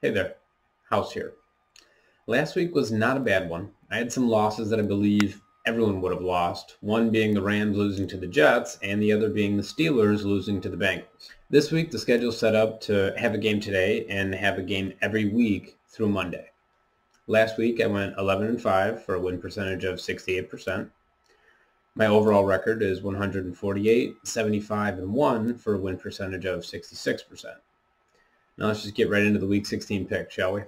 Hey there, House here. Last week was not a bad one. I had some losses that I believe everyone would have lost, one being the Rams losing to the Jets and the other being the Steelers losing to the Bengals. This week the schedule's set up to have a game today and have a game every week through Monday. Last week I went 11-5 for a win percentage of 68%. My overall record is 148, 75-1 for a win percentage of 66%. Now let's just get right into the Week 16 pick, shall we?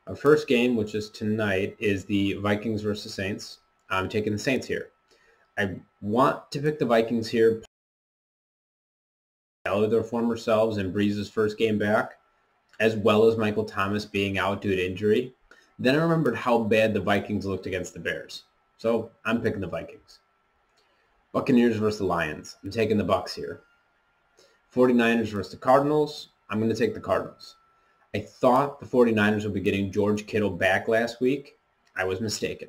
Our first game, which is tonight, is the Vikings versus Saints. I'm taking the Saints here. I want to pick the Vikings here. Their former selves and Breeze's first game back, as well as Michael Thomas being out due to injury. Then I remembered how bad the Vikings looked against the Bears. So I'm picking the Vikings. Buccaneers versus the Lions. I'm taking the Bucs here. 49ers versus the Cardinals. I'm going to take the Cardinals. I thought the 49ers would be getting George Kittle back last week. I was mistaken.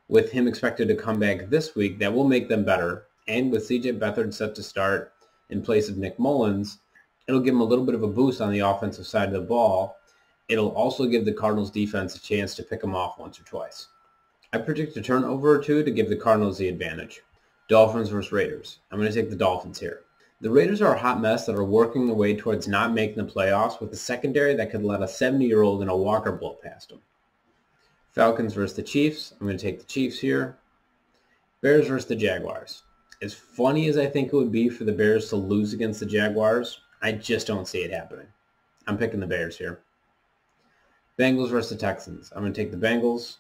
With him expected to come back this week, that will make them better. And with C.J. Beathard set to start in place of Nick Mullins, it'll give them a little bit of a boost on the offensive side of the ball. It'll also give the Cardinals defense a chance to pick them off once or twice. I predict a turnover or two to give the Cardinals the advantage. Dolphins versus Raiders. I'm going to take the Dolphins here. The Raiders are a hot mess that are working their way towards not making the playoffs with a secondary that could let a 70-year-old in a walker blow past them. Falcons versus the Chiefs. I'm going to take the Chiefs here. Bears versus the Jaguars. As funny as I think it would be for the Bears to lose against the Jaguars, I just don't see it happening. I'm picking the Bears here. Bengals versus the Texans. I'm going to take the Bengals.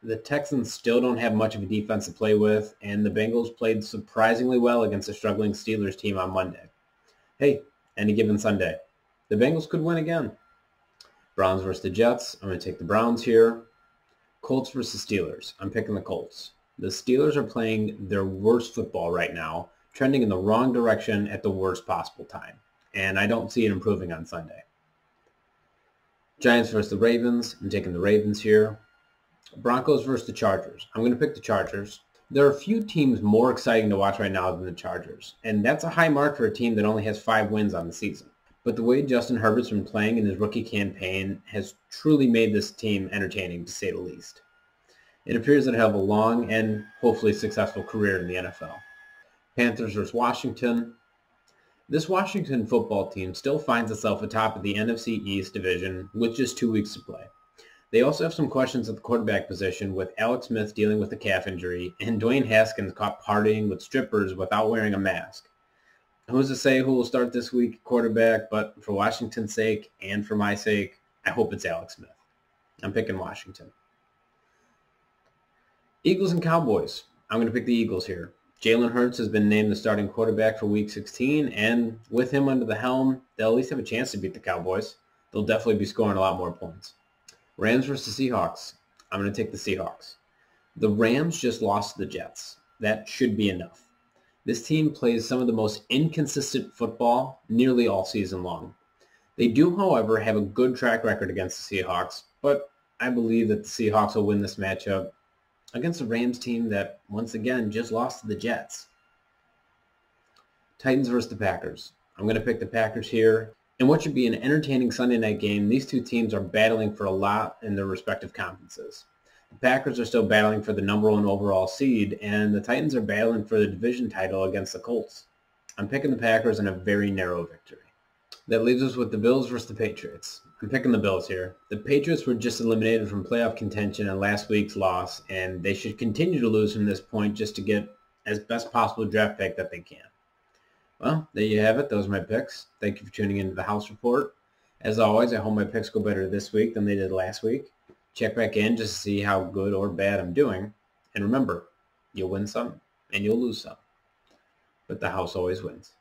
The Texans still don't have much of a defense to play with, and the Bengals played surprisingly well against a struggling Steelers team on Monday. Hey, any given Sunday, the Bengals could win again. Browns versus the Jets. I'm going to take the Browns here. Colts versus Steelers. I'm picking the Colts. The Steelers are playing their worst football right now, trending in the wrong direction at the worst possible time, and I don't see it improving on Sunday. Giants versus the Ravens. I'm taking the Ravens here. Broncos versus the Chargers. I'm going to pick the Chargers. There are a few teams more exciting to watch right now than the Chargers, and that's a high mark for a team that only has 5 wins on the season. But the way Justin Herbert's been playing in his rookie campaign has truly made this team entertaining, to say the least. It appears that he'll have a long and hopefully successful career in the NFL. Panthers versus Washington. This Washington football team still finds itself atop of the NFC East division with just 2 weeks to play. They also have some questions at the quarterback position with Alex Smith dealing with a calf injury and Dwayne Haskins caught partying with strippers without wearing a mask. Who's to say who will start this week at quarterback, but for Washington's sake and for my sake, I hope it's Alex Smith. I'm picking Washington. Eagles and Cowboys. I'm going to pick the Eagles here. Jalen Hurts has been named the starting quarterback for Week 16, and with him under the helm, they'll at least have a chance to beat the Cowboys. They'll definitely be scoring a lot more points. Rams versus Seahawks. I'm going to take the Seahawks. The Rams just lost to the Jets. That should be enough. This team plays some of the most inconsistent football nearly all season long. They do, however, have a good track record against the Seahawks, but I believe that the Seahawks will win this matchup against a Rams team that, once again, just lost to the Jets. Titans versus the Packers. I'm going to pick the Packers here. In what should be an entertaining Sunday night game, these two teams are battling for a lot in their respective conferences. The Packers are still battling for the number 1 overall seed, and the Titans are battling for the division title against the Colts. I'm picking the Packers in a very narrow victory. That leaves us with the Bills versus the Patriots. I'm picking the Bills here. The Patriots were just eliminated from playoff contention in last week's loss, and they should continue to lose from this point just to get as best possible draft pick that they can. Well, there you have it. Those are my picks. Thank you for tuning into the House Report. As always, I hope my picks go better this week than they did last week. Check back in just to see how good or bad I'm doing. And remember, you'll win some and you'll lose some. But the house always wins.